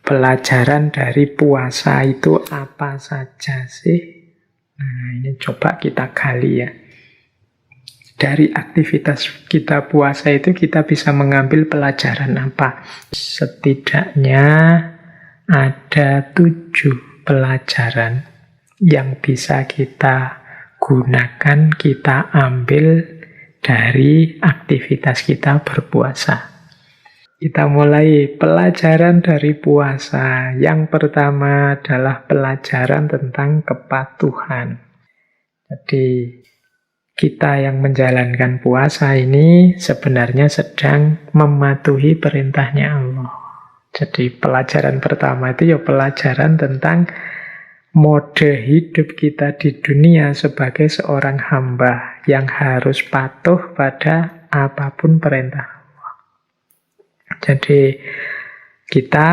Pelajaran dari puasa itu apa saja sih? Nah, ini coba kita gali ya. Dari aktivitas kita puasa itu kita bisa mengambil pelajaran apa? Setidaknya ada 7 pelajaran yang bisa kita gunakan, kita ambil dari aktivitas kita berpuasa. Kita mulai pelajaran dari puasa. Yang pertama adalah pelajaran tentang kepatuhan. Jadi, kita yang menjalankan puasa ini sebenarnya sedang mematuhi perintahnya Allah. Jadi, pelajaran pertama itu ya pelajaran tentang mode hidup kita di dunia sebagai seorang hamba yang harus patuh pada apapun perintah. Jadi kita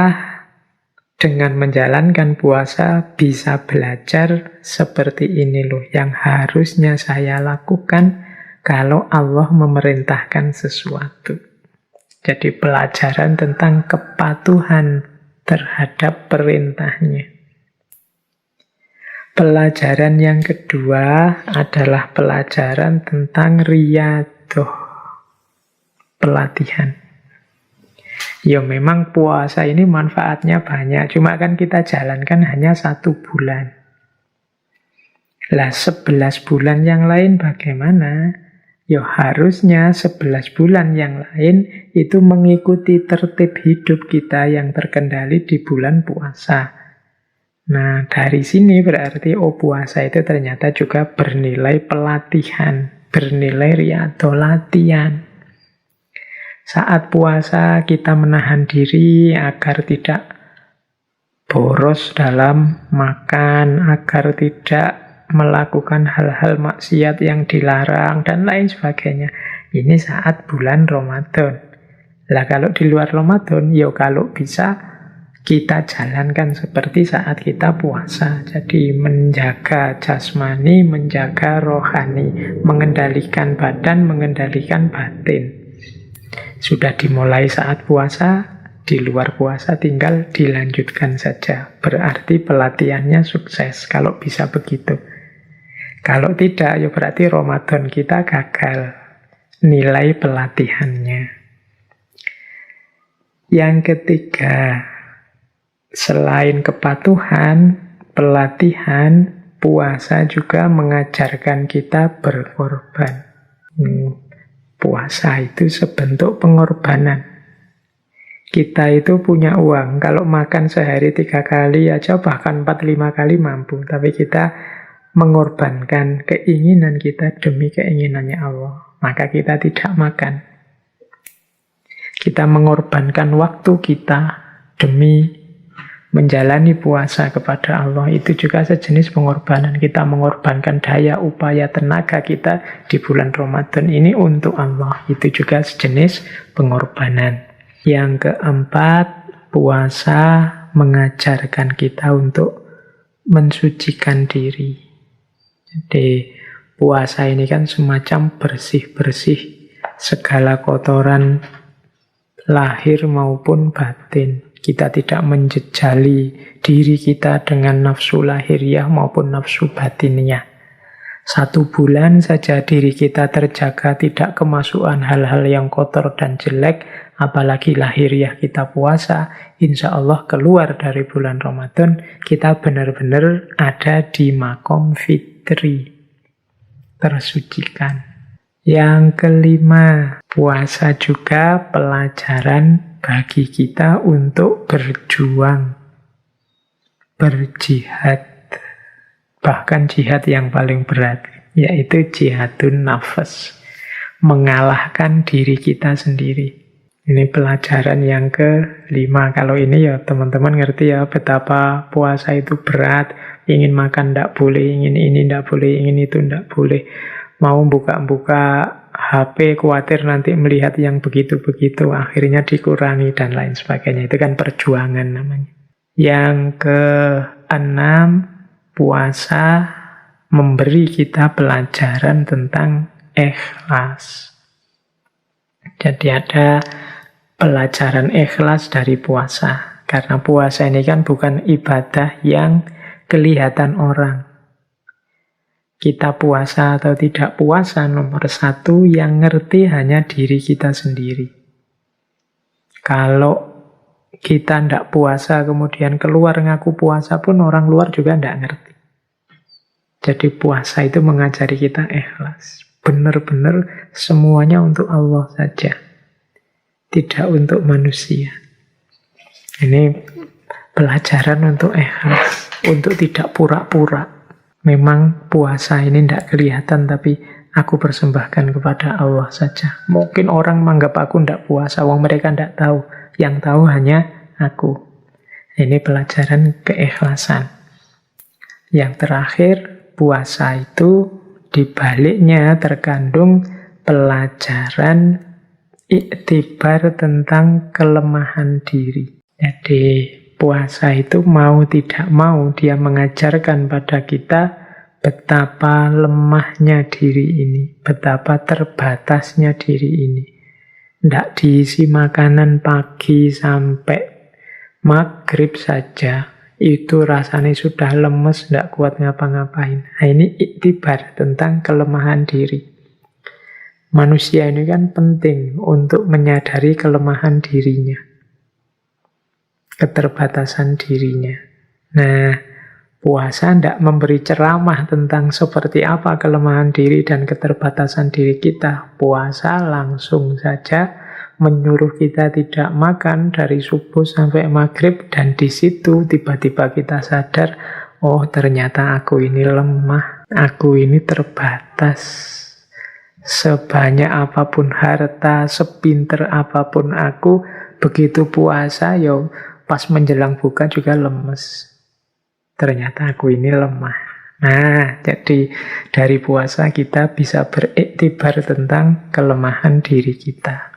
dengan menjalankan puasa bisa belajar seperti ini loh yang harusnya saya lakukan kalau Allah memerintahkan sesuatu. Jadi pelajaran tentang kepatuhan terhadap perintahnya. Pelajaran yang kedua adalah pelajaran tentang riyadhah, pelatihan. Ya memang puasa ini manfaatnya banyak, cuma kan kita jalankan hanya 1 bulan. Lah 11 bulan yang lain bagaimana? Ya harusnya 11 bulan yang lain itu mengikuti tertib hidup kita yang terkendali di bulan puasa. Nah dari sini berarti puasa itu ternyata juga bernilai pelatihan, bernilai riyadhah, latihan. Saat puasa kita menahan diri agar tidak boros dalam makan, agar tidak melakukan hal-hal maksiat yang dilarang, dan lain sebagainya. Ini saat bulan Ramadan. Lah kalau di luar Ramadan, ya kalau bisa kita jalankan seperti saat kita puasa. Jadi menjaga jasmani, menjaga rohani, mengendalikan badan, mengendalikan batin. Sudah dimulai saat puasa, di luar puasa tinggal dilanjutkan saja. Berarti pelatihannya sukses kalau bisa begitu. Kalau tidak, ya berarti Ramadan kita gagal nilai pelatihannya. Yang ketiga, selain kepatuhan, pelatihan, puasa juga mengajarkan kita berkorban. Puasa itu sebentuk pengorbanan. Kita itu punya uang, kalau makan sehari 3 kali aja, bahkan 4-5 kali mampu. Tapi kita mengorbankan keinginan kita demi keinginannya Allah. Maka kita tidak makan. Kita mengorbankan waktu kita demi menjalani puasa kepada Allah. Itu juga sejenis pengorbanan. Kita mengorbankan daya, upaya, tenaga kita di bulan Ramadan ini untuk Allah. Itu juga sejenis pengorbanan. Yang keempat, puasa mengajarkan kita untuk mensucikan diri. Jadi puasa ini kan semacam bersih-bersih segala kotoran lahir maupun batin. Kita tidak menjejali diri kita dengan nafsu lahiriah maupun nafsu batiniah. 1 bulan saja diri kita terjaga, tidak kemasukan hal-hal yang kotor dan jelek, apalagi lahiriah kita puasa, insya Allah keluar dari bulan Ramadan, kita benar-benar ada di makom fitri, tersucikan. Yang kelima, puasa juga pelajaran bagi kita untuk berjuang, berjihad, bahkan jihad yang paling berat, yaitu jihadun nafas, mengalahkan diri kita sendiri. Ini pelajaran yang kelima. Kalau ini ya teman-teman ngerti ya betapa puasa itu berat, ingin makan tidak boleh, ingin ini tidak boleh, ingin itu tidak boleh. Mau buka-buka HP, khawatir nanti melihat yang begitu-begitu, akhirnya dikurangi dan lain sebagainya. Itu kan perjuangan namanya. Yang keenam, puasa memberi kita pelajaran tentang ikhlas. Jadi ada pelajaran ikhlas dari puasa. Karena puasa ini kan bukan ibadah yang kelihatan orang. Kita puasa atau tidak puasa, nomor satu yang ngerti hanya diri kita sendiri. Kalau kita tidak puasa kemudian keluar ngaku puasa pun orang luar juga tidak ngerti. Jadi puasa itu mengajari kita ikhlas. Benar-benar semuanya untuk Allah saja. Tidak untuk manusia. Ini pelajaran untuk ikhlas. Untuk tidak pura-pura. Memang puasa ini tidak kelihatan, tapi aku persembahkan kepada Allah saja. Mungkin orang menganggap aku tidak puasa, wong mereka tidak tahu. Yang tahu hanya aku. Ini pelajaran keikhlasan. Yang terakhir, puasa itu dibaliknya terkandung pelajaran iktibar tentang kelemahan diri. Jadi puasa itu mau tidak mau dia mengajarkan pada kita betapa lemahnya diri ini, betapa terbatasnya diri ini. Tidak diisi makanan pagi sampai maghrib saja, itu rasanya sudah lemes, tidak kuat ngapa-ngapain. Nah, ini iktibar tentang kelemahan diri. Manusia ini kan penting untuk menyadari kelemahan dirinya. Keterbatasan dirinya. Nah, puasa tidak memberi ceramah tentang seperti apa kelemahan diri dan keterbatasan diri kita. Puasa langsung saja menyuruh kita tidak makan dari subuh sampai maghrib, dan di situ tiba-tiba kita sadar, oh ternyata aku ini lemah, aku ini terbatas. Sebanyak apapun harta, sepinter apapun aku, begitu puasa, pas menjelang buka juga lemes. Ternyata aku ini lemah. Nah, jadi dari puasa kita bisa beriktibar tentang kelemahan diri kita.